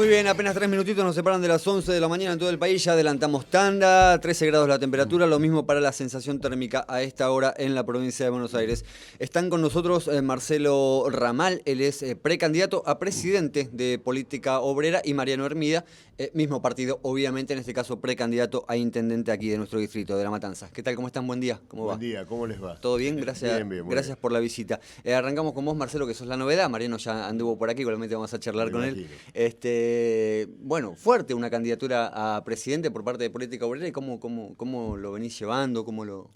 Muy bien, apenas 3 minutitos nos separan de las 11 de la mañana en todo el país. Ya adelantamos tanda, 13 grados la temperatura, lo mismo para la sensación térmica a esta hora en la provincia de Buenos Aires. Están con nosotros Marcelo Ramal, él es precandidato a presidente de Política Obrera, y Mariano Hermida, mismo partido, obviamente, en este caso precandidato a intendente aquí de nuestro distrito, de La Matanza. ¿Qué tal? ¿Cómo están? Buen día. ¿Cómo va? Buen día, ¿cómo les va? ¿Todo bien? Gracias, Bien, gracias por la visita. Arrancamos con vos, Marcelo, que sos la novedad. Mariano ya anduvo por aquí, igualmente vamos a charlar Me con imagino. él. Bueno, fuerte una candidatura a presidente por parte de Política Obrera. ¿Y cómo lo venís llevando? ¿Cómo lo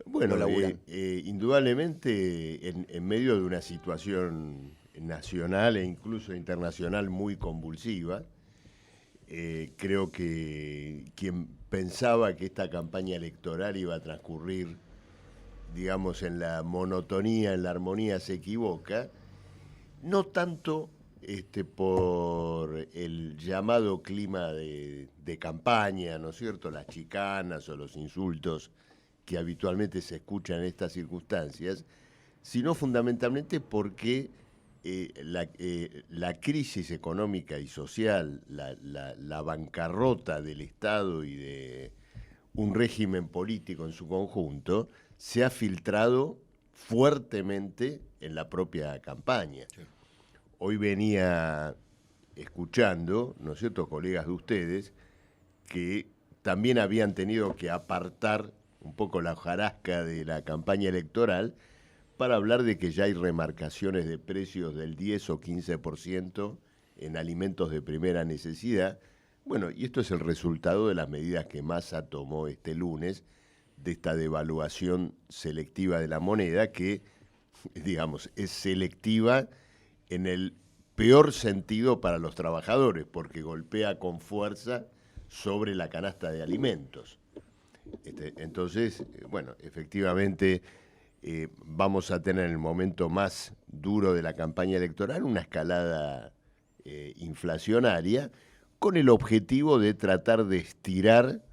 Bueno, laburan? indudablemente en medio de una situación nacional e incluso internacional muy convulsiva, creo que quien pensaba que esta campaña electoral iba a transcurrir, digamos, en la monotonía, en la armonía, se equivoca, no tanto por el llamado clima de campaña, ¿no es cierto?, las chicanas o los insultos que habitualmente se escuchan en estas circunstancias, sino fundamentalmente porque la crisis económica y social, la bancarrota del Estado y de un régimen político en su conjunto, se ha filtrado fuertemente en la propia campaña. Sí. Hoy venía escuchando, ¿no es cierto?, colegas de ustedes, que también habían tenido que apartar un poco la hojarasca de la campaña electoral para hablar de que ya hay remarcaciones de precios del 10 o 15% en alimentos de primera necesidad. Bueno, y esto es el resultado de las medidas que Massa tomó este lunes, de esta devaluación selectiva de la moneda, que, digamos, es selectiva en el peor sentido para los trabajadores, porque golpea con fuerza sobre la canasta de alimentos. Entonces, bueno, efectivamente vamos a tener en el momento más duro de la campaña electoral una escalada inflacionaria con el objetivo de tratar de estirar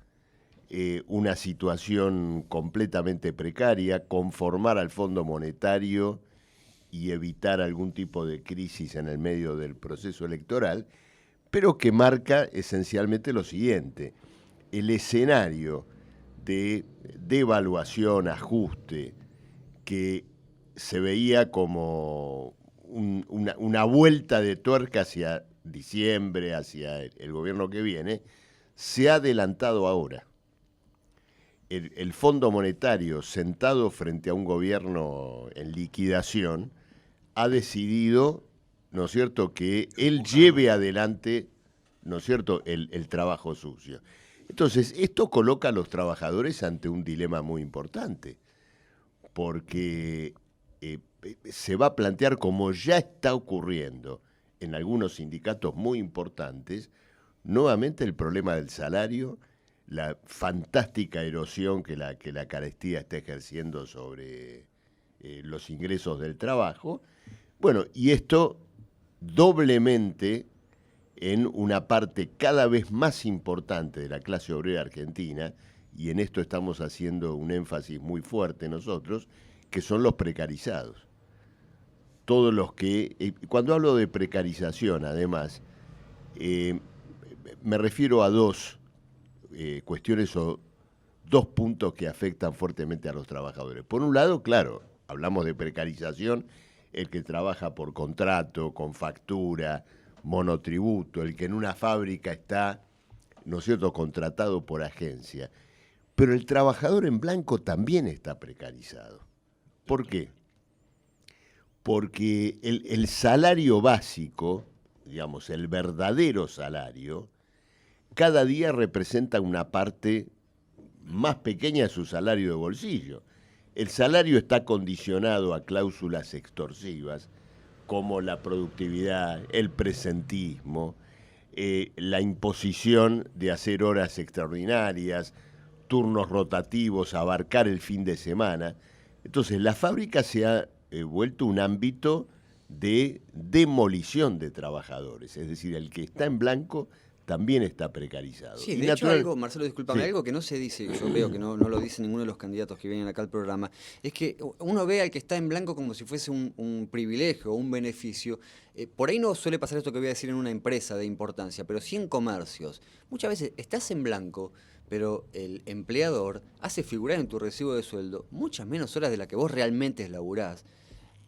una situación completamente precaria, conformar al Fondo Monetario y evitar algún tipo de crisis en el medio del proceso electoral, pero que marca esencialmente lo siguiente: el escenario de devaluación, ajuste, que se veía como una vuelta de tuerca hacia diciembre, hacia el gobierno que viene, se ha adelantado ahora. El Fondo Monetario, sentado frente a un gobierno en liquidación, ha decidido, ¿no es cierto?, que él lleve adelante, ¿no es cierto?, el trabajo sucio. Entonces, esto coloca a los trabajadores ante un dilema muy importante, porque se va a plantear, como ya está ocurriendo en algunos sindicatos muy importantes, nuevamente el problema del salario, la fantástica erosión que la carestía está ejerciendo sobre los ingresos del trabajo. Bueno, y esto doblemente en una parte cada vez más importante de la clase obrera argentina, y en esto estamos haciendo un énfasis muy fuerte nosotros, que son los precarizados. Todos los que, cuando hablo de precarización, además, me refiero a dos cuestiones o dos puntos que afectan fuertemente a los trabajadores. Por un lado, claro, hablamos de precarización, el que trabaja por contrato, con factura, monotributo, el que en una fábrica está, ¿no es cierto?, contratado por agencia. Pero el trabajador en blanco también está precarizado. ¿Por qué? Porque el salario básico, digamos, el verdadero salario, cada día representa una parte más pequeña de su salario de bolsillo. El salario está condicionado a cláusulas extorsivas como la productividad, el presentismo, la imposición de hacer horas extraordinarias, turnos rotativos, abarcar el fin de semana. Entonces, la fábrica se ha vuelto un ámbito de demolición de trabajadores, es decir, el que está en blanco también está precarizado. Sí, Y de hecho algo, Marcelo, discúlpame, Sí. algo que no se dice, yo veo que no lo dice ninguno de los candidatos que vienen acá al programa, es que uno ve al que está en blanco como si fuese un privilegio o un beneficio. Por ahí no suele pasar esto que voy a decir en una empresa de importancia, pero sí en comercios. Muchas veces estás en blanco, pero el empleador hace figurar en tu recibo de sueldo muchas menos horas de las que vos realmente laburás,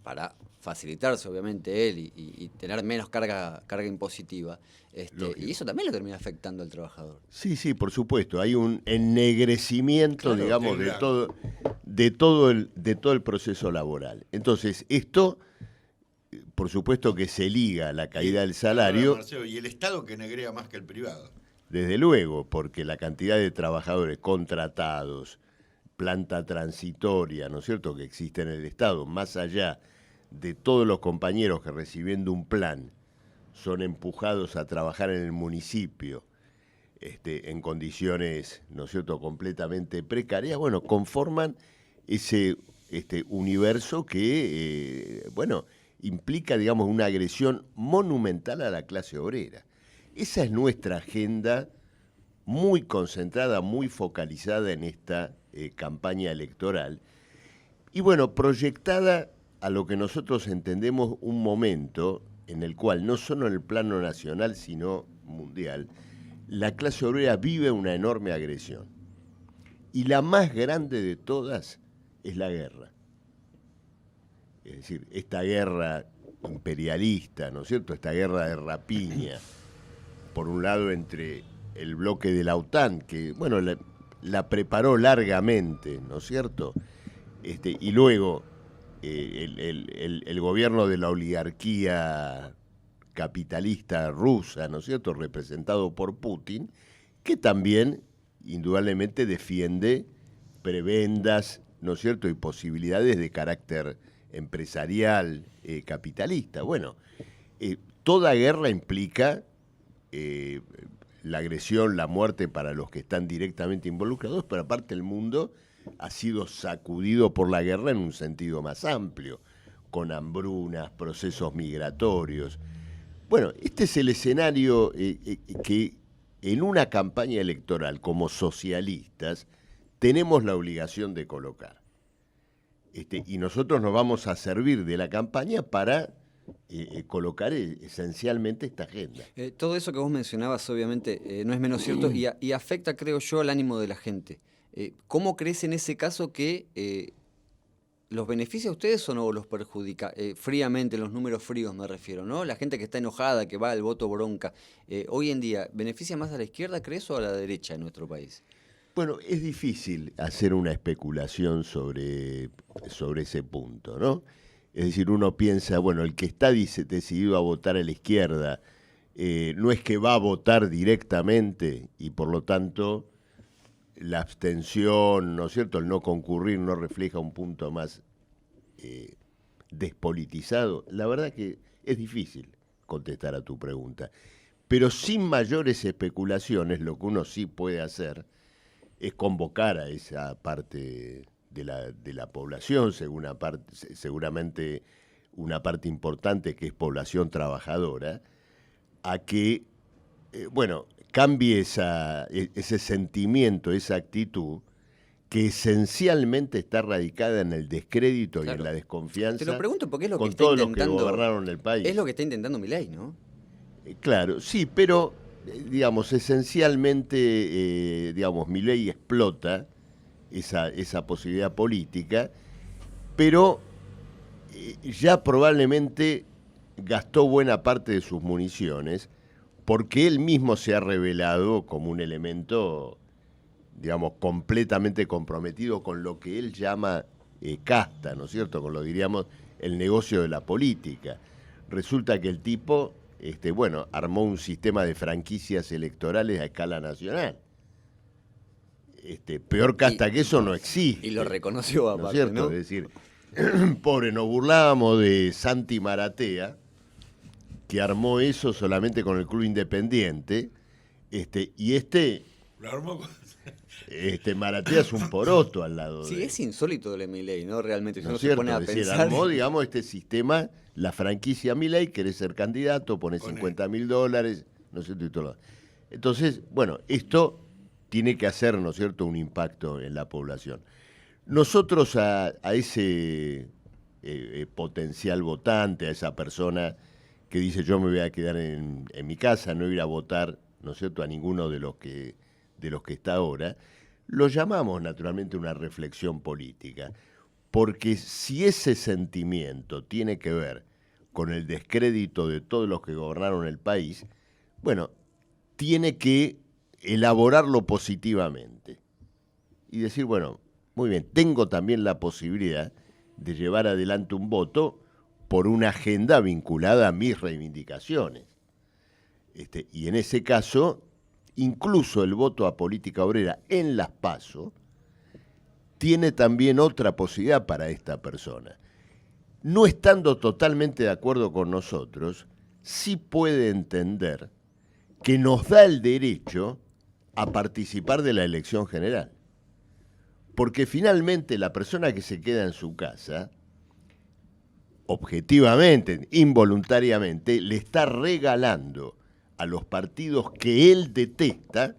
para facilitarse obviamente él y tener menos carga impositiva. Y eso también lo termina afectando al trabajador. Sí, sí, por supuesto. Hay un ennegrecimiento, Claro, digamos, claro. de todo el proceso laboral. Entonces, esto, por supuesto que se liga a la caída del salario, Marcelo, y el Estado que negra más que el privado. desde luego, porque la cantidad de trabajadores contratados, planta transitoria, ¿no es cierto?, que existe en el Estado, más allá de todos los compañeros que recibiendo un plan son empujados a trabajar en el municipio en condiciones, ¿no es cierto?, completamente precarias, bueno, conforman ese universo que, implica, digamos, una agresión monumental a la clase obrera. Esa es nuestra agenda muy concentrada, muy focalizada en esta campaña electoral y, bueno, proyectada a lo que nosotros entendemos un momento en el cual, no solo en el plano nacional, sino mundial, la clase obrera vive una enorme agresión. Y la más grande de todas es la guerra. Es decir, esta guerra imperialista, ¿no es cierto?, esta guerra de rapiña, por un lado entre el bloque de la OTAN, que, bueno, la preparó largamente, ¿no es cierto?, y luego el gobierno de la oligarquía capitalista rusa, ¿no es cierto?, representado por Putin, que también indudablemente defiende prebendas, ¿no es cierto?, y posibilidades de carácter empresarial, capitalista. Bueno, toda guerra implica la agresión, la muerte para los que están directamente involucrados, pero aparte el mundo ha sido sacudido por la guerra en un sentido más amplio, con hambrunas, procesos migratorios. Bueno, este es el escenario que en una campaña electoral como socialistas tenemos la obligación de colocar. Y nosotros nos vamos a servir de la campaña para colocar esencialmente esta agenda. Todo eso que vos mencionabas obviamente no es menos cierto y afecta, creo yo, al ánimo de la gente. ¿Cómo crees en ese caso que los beneficia a ustedes o no los perjudica? Fríamente, los números fríos me refiero, ¿no? La gente que está enojada, que va al voto bronca, hoy en día, ¿beneficia más a la izquierda, crees, o a la derecha en nuestro país? Bueno, es difícil hacer una especulación sobre ese punto, ¿no? Es decir, uno piensa, bueno, el que está decidido a votar a la izquierda no es que va a votar directamente y por lo tanto la abstención, ¿no es cierto?, el no concurrir no refleja un punto más despolitizado. La verdad que es difícil contestar a tu pregunta, pero sin mayores especulaciones lo que uno sí puede hacer es convocar a esa parte de la población, seguramente una parte importante que es población trabajadora, a que, cambie ese sentimiento, esa actitud que esencialmente está radicada en el descrédito y en la desconfianza. Te lo pregunto porque es lo que con está todos intentando, los que gobernaron el país. Es lo que está intentando Milei, ¿no? Claro, sí, pero digamos, esencialmente, Milei explota esa posibilidad política, pero ya probablemente gastó buena parte de sus municiones porque él mismo se ha revelado como un elemento, digamos, completamente comprometido con lo que él llama casta, ¿no es cierto?, con lo diríamos el negocio de la política. Resulta que el tipo armó un sistema de franquicias electorales a escala nacional. Peor casta que eso no existe. Y lo reconoció aparte, ¿no es cierto? ¿no? Es decir, pobre, nos burlábamos de Santi Maratea, que armó eso solamente con el Club Independiente, Lo armó con... Maratea es un poroto al lado de... Sí, es insólito de Milei, ¿no? Realmente, si ¿No uno es se cierto? pone a Es decir, pensar... armó, digamos, este sistema, la franquicia Milei, querés ser candidato, pones $50.000, ¿no es cierto? Y todo lo... Entonces, bueno, esto tiene que hacer, ¿no es cierto?, un impacto en la población. Nosotros a ese potencial votante, a esa persona que dice yo me voy a quedar en mi casa, no ir a votar, ¿no es cierto?, a ninguno de los que está ahora, lo llamamos naturalmente una reflexión política, porque si ese sentimiento tiene que ver con el descrédito de todos los que gobernaron el país, bueno, tiene que elaborarlo positivamente y decir, bueno, muy bien, tengo también la posibilidad de llevar adelante un voto por una agenda vinculada a mis reivindicaciones. Y en ese caso, incluso el voto a política obrera en las PASO tiene también otra posibilidad para esta persona. No estando totalmente de acuerdo con nosotros, sí puede entender que nos da el derecho a participar de la elección general. Porque finalmente la persona que se queda en su casa, objetivamente, involuntariamente, le está regalando a los partidos que él detesta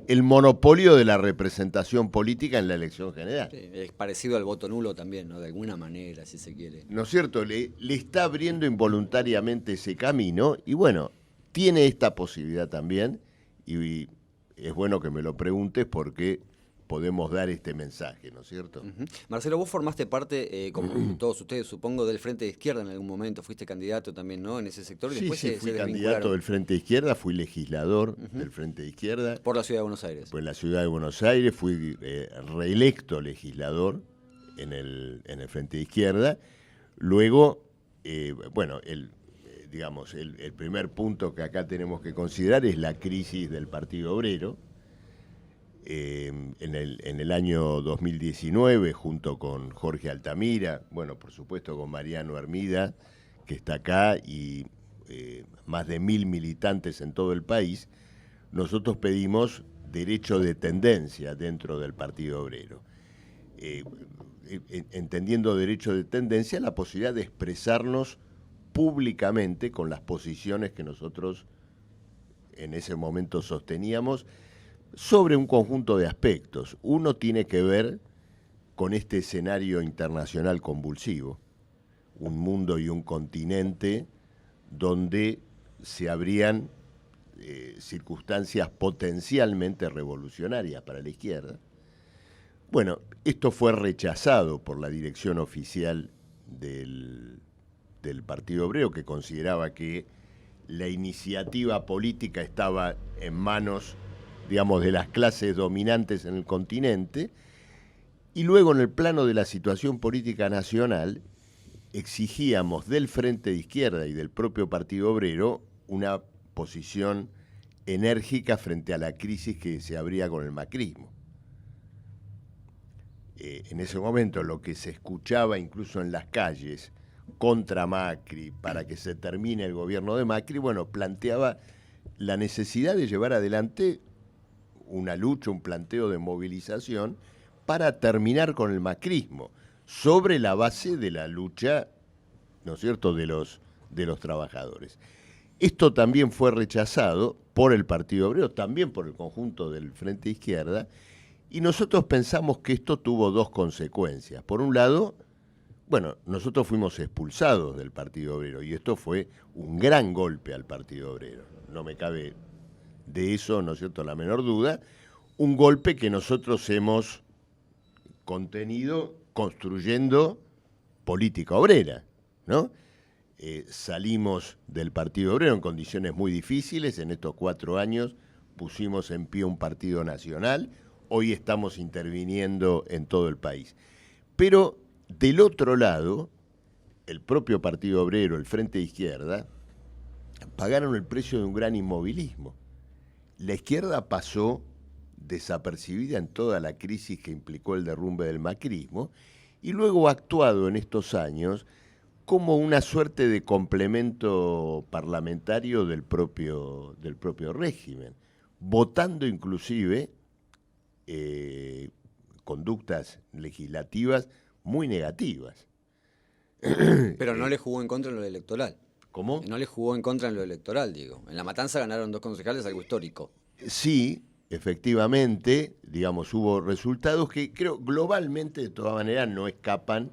el monopolio de la representación política en la elección general. Sí, es parecido al voto nulo también, ¿no? De alguna manera, si se quiere. ¿No es cierto? Le está abriendo involuntariamente ese camino y bueno, tiene esta posibilidad también y es bueno que me lo preguntes porque podemos dar este mensaje, ¿no es cierto? Marcelo, vos formaste parte, como todos ustedes supongo, del Frente de Izquierda en algún momento, fuiste candidato también, ¿no? En ese sector y después fui se candidato del Frente de Izquierda, fui legislador del Frente de Izquierda. Por la Ciudad de Buenos Aires. Pues en la Ciudad de Buenos Aires fui reelecto legislador en el Frente de Izquierda. Luego, bueno, el primer punto que acá tenemos que considerar es la crisis del Partido Obrero. En el año 2019, junto con Jorge Altamira, bueno, por supuesto con Mariano Hermida, que está acá, y más de 1000 militantes en todo el país, nosotros pedimos derecho de tendencia dentro del Partido Obrero. Entendiendo derecho de tendencia, la posibilidad de expresarnos públicamente con las posiciones que nosotros en ese momento sosteníamos, sobre un conjunto de aspectos. Uno tiene que ver con este escenario internacional convulsivo, un mundo y un continente donde se abrían circunstancias potencialmente revolucionarias para la izquierda. Bueno, esto fue rechazado por la dirección oficial del Partido Obrero, que consideraba que la iniciativa política estaba en manos, digamos, de las clases dominantes en el continente, y luego en el plano de la situación política nacional exigíamos del Frente de Izquierda y del propio Partido Obrero una posición enérgica frente a la crisis que se abría con el macrismo. En ese momento lo que se escuchaba incluso en las calles contra Macri, para que se termine el gobierno de Macri, bueno, planteaba la necesidad de llevar adelante una lucha, un planteo de movilización para terminar con el macrismo, sobre la base de la lucha, ¿no es cierto?, de los trabajadores. Esto también fue rechazado por el Partido Obrero, también por el conjunto del Frente Izquierda, y nosotros pensamos que esto tuvo dos consecuencias. Por un lado, bueno, nosotros fuimos expulsados del Partido Obrero, y esto fue un gran golpe al Partido Obrero, no me cabe de eso, ¿no es cierto?, la menor duda, un golpe que nosotros hemos contenido construyendo política obrera, ¿no? Salimos del Partido Obrero en condiciones muy difíciles, en estos 4 años pusimos en pie un partido nacional, hoy estamos interviniendo en todo el país. Pero del otro lado, el propio Partido Obrero, el Frente de Izquierda, pagaron el precio de un gran inmovilismo. La izquierda pasó desapercibida en toda la crisis que implicó el derrumbe del macrismo y luego ha actuado en estos años como una suerte de complemento parlamentario del propio régimen, votando inclusive conductas legislativas muy negativas. Pero no le jugó en contra en lo electoral. ¿Cómo? No le jugó en contra en lo electoral, digo. En La Matanza ganaron 2 concejales, algo histórico. Sí, efectivamente, digamos, hubo resultados que creo globalmente de todas maneras no escapan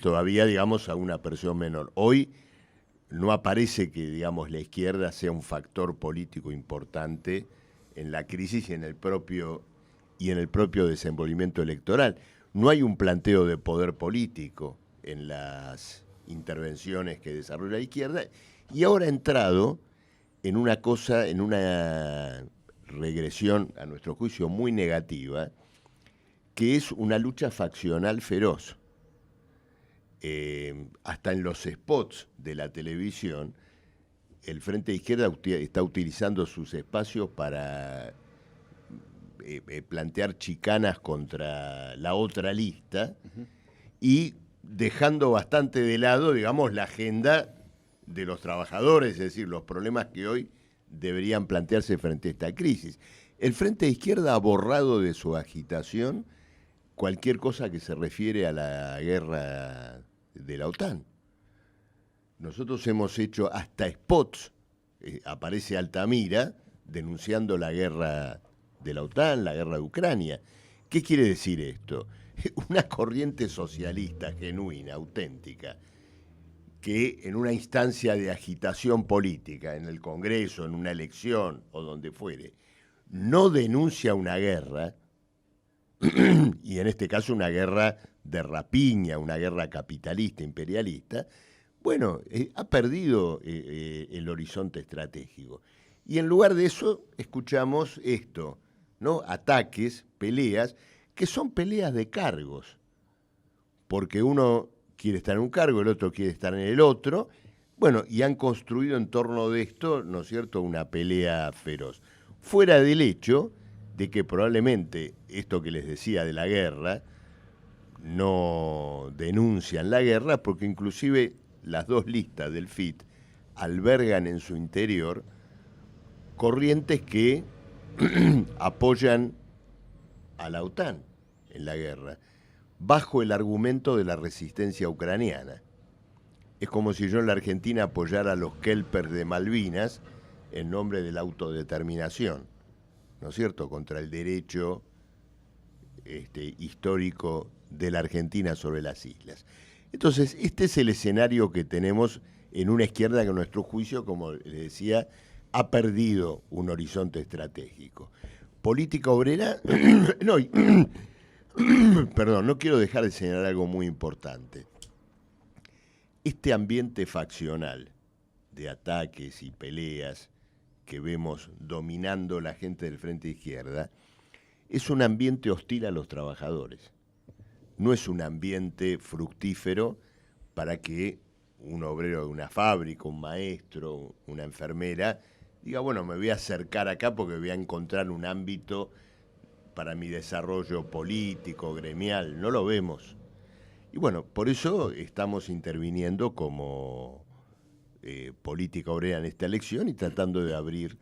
todavía, digamos, a una presión menor. Hoy no aparece que, digamos, la izquierda sea un factor político importante en la crisis y en el propio desenvolvimiento electoral. No hay un planteo de poder político en las intervenciones que desarrolla la izquierda y ahora ha entrado en una cosa, en una regresión, a nuestro juicio, muy negativa, que es una lucha faccional feroz. Hasta en los spots de la televisión, el Frente de Izquierda está utilizando sus espacios para plantear chicanas contra la otra lista y dejando bastante de lado, digamos, la agenda de los trabajadores, es decir, los problemas que hoy deberían plantearse frente a esta crisis. El Frente de Izquierda ha borrado de su agitación cualquier cosa que se refiere a la guerra de la OTAN. Nosotros hemos hecho hasta spots, aparece Altamira denunciando la guerra de la OTAN, la guerra de Ucrania. ¿Qué quiere decir esto? Una corriente socialista genuina, auténtica, que en una instancia de agitación política, en el Congreso, en una elección o donde fuere, no denuncia una guerra, y en este caso una guerra de rapiña, una guerra capitalista, imperialista, bueno, ha perdido el horizonte estratégico. Y en lugar de eso, escuchamos esto, ¿no? Ataques, peleas, que son peleas de cargos, porque uno quiere estar en un cargo, el otro quiere estar en el otro, bueno, y han construido en torno de esto, ¿no es cierto?, una pelea feroz. Fuera del hecho de que probablemente esto que les decía de la guerra, no denuncian la guerra, porque inclusive las dos listas del FIT albergan en su interior corrientes que apoyan a la OTAN en la guerra, bajo el argumento de la resistencia ucraniana. Es como si yo en la Argentina apoyara a los kelpers de Malvinas en nombre de la autodeterminación, ¿no es cierto?, contra el derecho histórico de la Argentina sobre las islas. Entonces, este es el escenario que tenemos en una izquierda que a nuestro juicio, como les decía, ha perdido un horizonte estratégico. Política obrera, no, perdón, no quiero dejar de señalar algo muy importante. Este ambiente faccional de ataques y peleas que vemos dominando la gente del Frente de Izquierda es un ambiente hostil a los trabajadores. No es un ambiente fructífero para que un obrero de una fábrica, un maestro, una enfermera, diga, bueno, me voy a acercar acá porque voy a encontrar un ámbito para mi desarrollo político, gremial. No lo vemos. Y bueno, por eso estamos interviniendo como política obrera en esta elección y tratando de abrir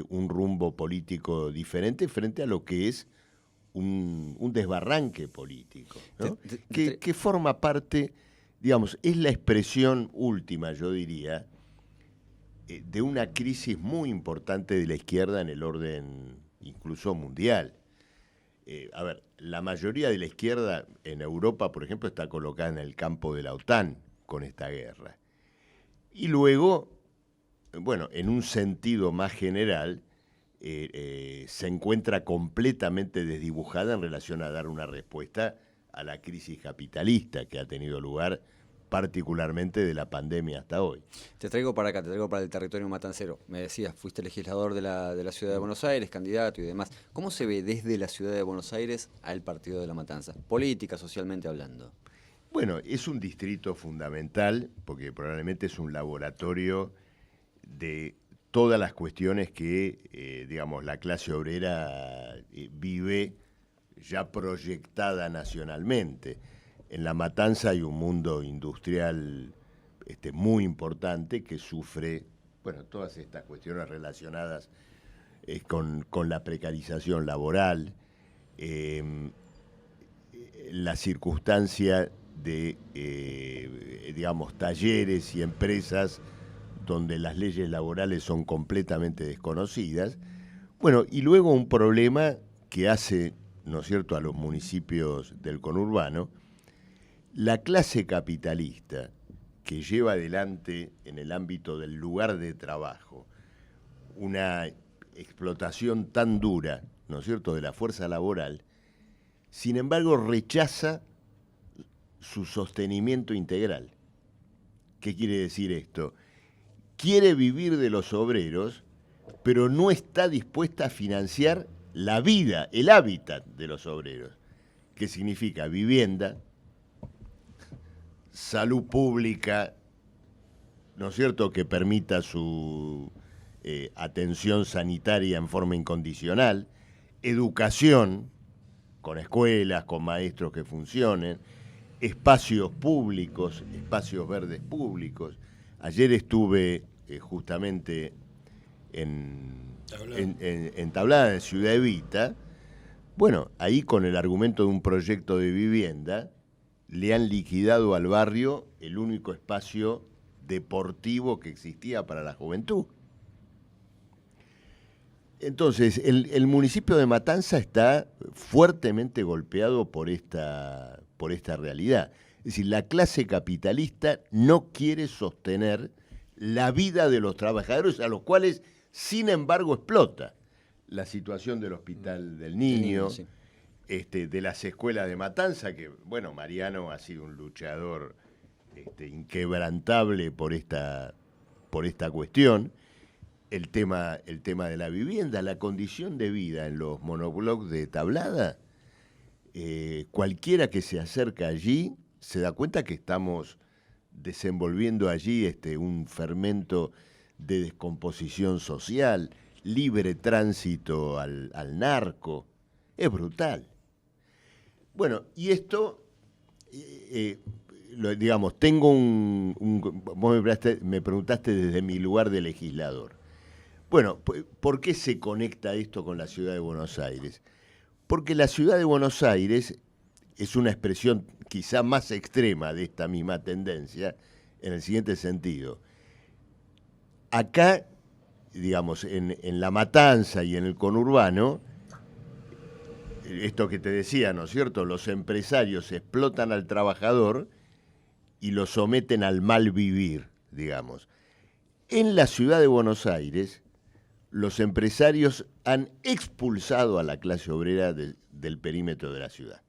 un rumbo político diferente frente a lo que es un desbarranque político, ¿no? Que forma parte, digamos, es la expresión última, yo diría, de una crisis muy importante de la izquierda en el orden incluso mundial. A ver, la mayoría de la izquierda en Europa, por ejemplo, está colocada en el campo de la OTAN con esta guerra. Y luego, bueno, en un sentido más general, se encuentra completamente desdibujada en relación a dar una respuesta a la crisis capitalista que ha tenido lugar particularmente de la pandemia hasta hoy. Te traigo para acá, te traigo para el territorio matancero. Me decías, fuiste legislador de la Ciudad de Buenos Aires, candidato y demás. ¿Cómo se ve desde la Ciudad de Buenos Aires al Partido de la Matanza? Política, socialmente hablando. Bueno, es un distrito fundamental porque probablemente es un laboratorio de todas las cuestiones que, digamos, la clase obrera vive ya proyectada nacionalmente. En La Matanza hay un mundo industrial muy importante que sufre, bueno, todas estas cuestiones relacionadas con la precarización laboral, la circunstancia de, digamos, talleres y empresas donde las leyes laborales son completamente desconocidas. Bueno, y luego un problema que hace, ¿no es cierto?, a los municipios del conurbano, la clase capitalista que lleva adelante en el ámbito del lugar de trabajo una explotación tan dura, ¿no es cierto?, de la fuerza laboral, sin embargo rechaza su sostenimiento integral. ¿Qué quiere decir esto? Quiere vivir de los obreros, pero no está dispuesta a financiar la vida, el hábitat de los obreros, que significa vivienda, salud pública, ¿no es cierto?, que permita su atención sanitaria en forma incondicional, educación, con escuelas, con maestros que funcionen, espacios públicos, espacios verdes públicos. Ayer estuve justamente en Tablada, en Ciudad Evita. Bueno, ahí con el argumento de un proyecto de vivienda, le han liquidado al barrio el único espacio deportivo que existía para la juventud. Entonces, el municipio de Matanza está fuertemente golpeado por esta realidad. Es decir, la clase capitalista no quiere sostener la vida de los trabajadores, a los cuales, sin embargo, explota. La situación del Hospital del Niño, sí. De las escuelas de Matanza, que, bueno, Mariano ha sido un luchador inquebrantable por esta cuestión. El tema de la vivienda, la condición de vida en los monoblocks de Tablada, cualquiera que se acerca allí se da cuenta que estamos desenvolviendo allí un fermento de descomposición social, libre tránsito al narco. Es brutal. Bueno, y esto, digamos, tengo vos me preguntaste desde mi lugar de legislador. Bueno, ¿por qué se conecta esto con la ciudad de Buenos Aires? Porque la ciudad de Buenos Aires es una expresión quizá más extrema de esta misma tendencia, en el siguiente sentido. Acá, digamos, en La Matanza y en el conurbano, esto que te decía, ¿no es cierto?, los empresarios explotan al trabajador y lo someten al mal vivir, digamos. En la ciudad de Buenos Aires, los empresarios han expulsado a la clase obrera del perímetro de la ciudad.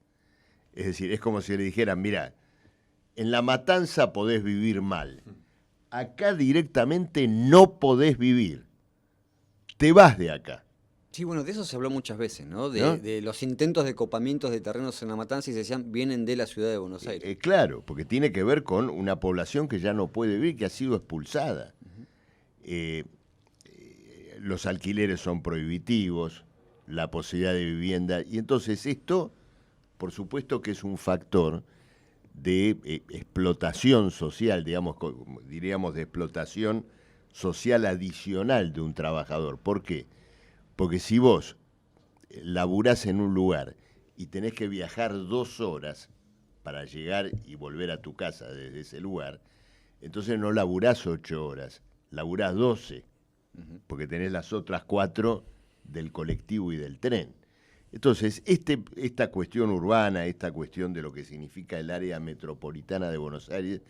Es decir, es como si le dijeran, mira, en La Matanza podés vivir mal, acá directamente no podés vivir, te vas de acá. Sí, bueno, de eso se habló muchas veces, ¿no? ¿No? De los intentos de copamientos de terrenos en La Matanza y se decían, vienen de la ciudad de Buenos Aires. Claro, porque tiene que ver con una población que ya no puede vivir, que ha sido expulsada. Los alquileres son prohibitivos, la posibilidad de vivienda, y entonces esto, por supuesto que es un factor de explotación social, digamos, diríamos de explotación social adicional de un trabajador. ¿Por qué? Porque si vos laburás en un lugar y tenés que viajar 2 horas para llegar y volver a tu casa desde ese lugar, entonces no laburás 8 horas, laburás 12. Porque tenés las otras 4 del colectivo y del tren. Entonces, esta cuestión urbana, esta cuestión de lo que significa el área metropolitana de Buenos Aires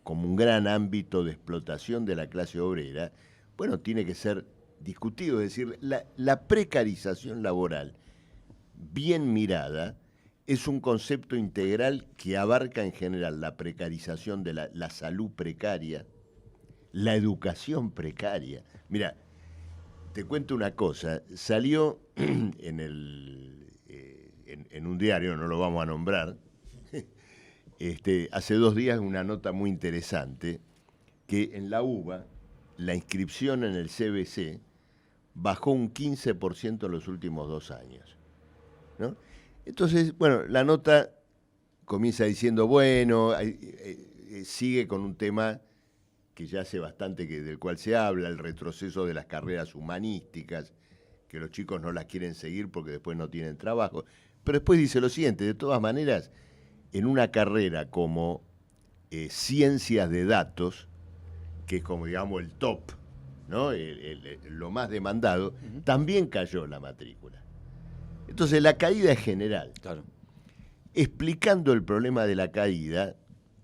como un gran ámbito de explotación de la clase obrera, bueno, tiene que ser discutido. Es decir, la precarización laboral, bien mirada, es un concepto integral que abarca en general la precarización de la salud precaria, la educación precaria. Mira, te cuento una cosa, salió en un diario, no lo vamos a nombrar, hace 2 días una nota muy interesante, que en la UBA la inscripción en el CBC bajó un 15% en los últimos 2 años, ¿no? Entonces, bueno, la nota comienza diciendo, bueno, sigue con un tema que ya hace bastante del cual se habla, el retroceso de las carreras humanísticas, que los chicos no las quieren seguir porque después no tienen trabajo. Pero después dice lo siguiente, de todas maneras, en una carrera como ciencias de datos, que es como digamos el top, ¿no? Lo más demandado, también cayó la matrícula. Entonces la caída es general. Claro. Explicando el problema de la caída,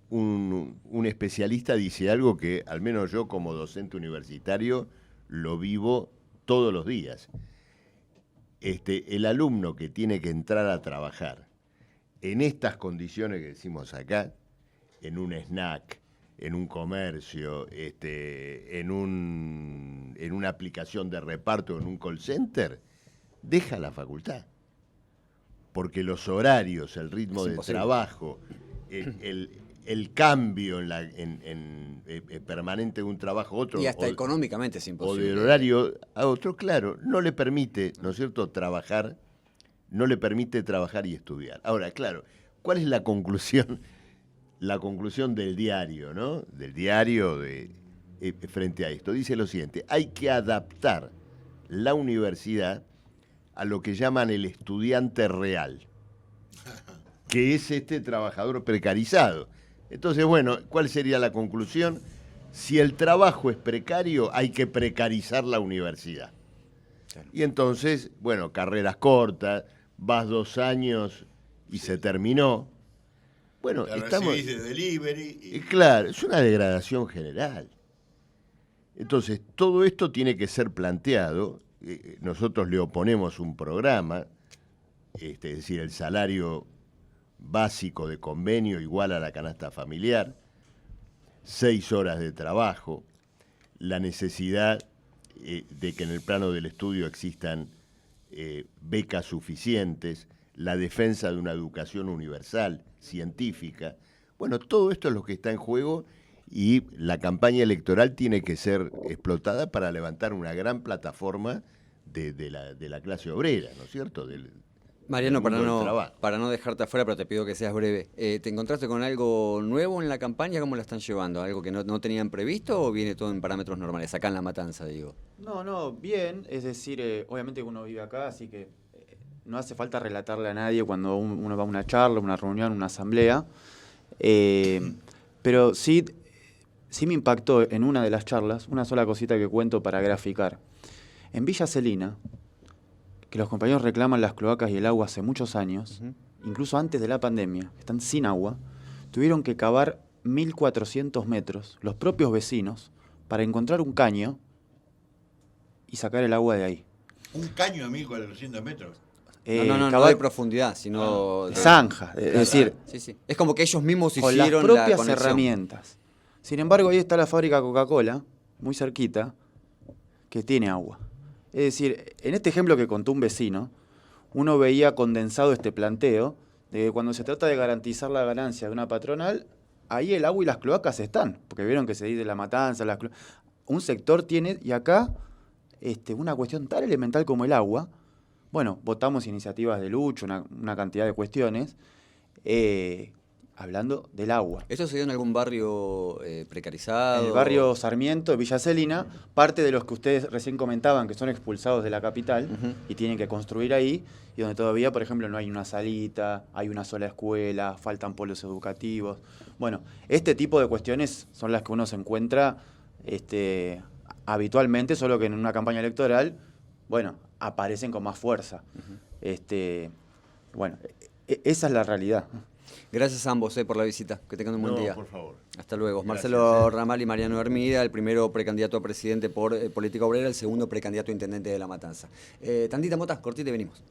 un especialista dice algo que al menos yo como docente universitario lo vivo todos los días. El alumno que tiene que entrar a trabajar en estas condiciones que decimos acá, en un snack, en un comercio, en una aplicación de reparto, en un call center, deja la facultad. Porque los horarios, el ritmo de trabajo, el cambio permanente de un trabajo a otro. Y hasta económicamente es imposible. O del horario a otro, claro, no le permite, ¿no es cierto?, trabajar, no le permite trabajar y estudiar. Ahora, claro, ¿cuál es la conclusión? La conclusión del diario, ¿no? Del diario frente a esto. Dice lo siguiente: hay que adaptar la universidad a lo que llaman el estudiante real, que es este trabajador precarizado. Entonces, bueno, ¿cuál sería la conclusión? Si el trabajo es precario, hay que precarizar la universidad. Claro. Y entonces, bueno, carreras cortas, vas 2 años y se terminó. Bueno, estamos de delivery. Claro, es una degradación general. Entonces, todo esto tiene que ser planteado. Nosotros le oponemos un programa, es decir, el salario básico de convenio igual a la canasta familiar, 6 horas de trabajo, la necesidad de que en el plano del estudio existan becas suficientes, la defensa de una educación universal, científica. Bueno, todo esto es lo que está en juego y la campaña electoral tiene que ser explotada para levantar una gran plataforma de la clase obrera, ¿no es cierto? Mariano, para no dejarte afuera, pero te pido que seas breve. ¿Te encontraste con algo nuevo en la campaña? ¿Cómo la están llevando? ¿Algo que no tenían previsto o viene todo en parámetros normales? Acá en La Matanza, digo. No, bien. Es decir, obviamente uno vive acá, así que no hace falta relatarle a nadie cuando uno va a una charla, una reunión, una asamblea. Pero sí me impactó en una de las charlas, una sola cosita que cuento para graficar. En Villa Celina, que los compañeros reclaman las cloacas y el agua hace muchos años, incluso antes de la pandemia, están sin agua, tuvieron que cavar 1.400 metros, los propios vecinos, para encontrar un caño y sacar el agua de ahí. ¿Un caño a 1.400 metros? No de profundidad, sino de zanja. Es decir, sí. Es como que ellos mismos con hicieron las propias la conexión. herramientas. Sin embargo, ahí está la fábrica Coca-Cola, muy cerquita, que tiene agua. Es decir, en este ejemplo que contó un vecino, uno veía condensado este planteo de que cuando se trata de garantizar la ganancia de una patronal, ahí el agua y las cloacas están, porque vieron que se dice La Matanza, un sector tiene, y acá una cuestión tan elemental como el agua. Bueno, votamos iniciativas de lucha, una cantidad de cuestiones, hablando del agua. ¿Esto se dio en algún barrio precarizado? En el barrio Sarmiento, de Villa Celina, parte de los que ustedes recién comentaban, que son expulsados de la capital y tienen que construir ahí, y donde todavía, por ejemplo, no hay una salita, hay una sola escuela, faltan polos educativos. Bueno, este tipo de cuestiones son las que uno se encuentra habitualmente, solo que en una campaña electoral, bueno, aparecen con más fuerza. Bueno, esa es la realidad. Gracias a ambos por la visita. Que tengan un buen día. Por favor. Hasta luego. Gracias, Marcelo Ramal y Mariano Hermida, el primero precandidato a presidente por Política Obrera, el segundo precandidato a intendente de La Matanza. Tandita Mota, cortita y venimos.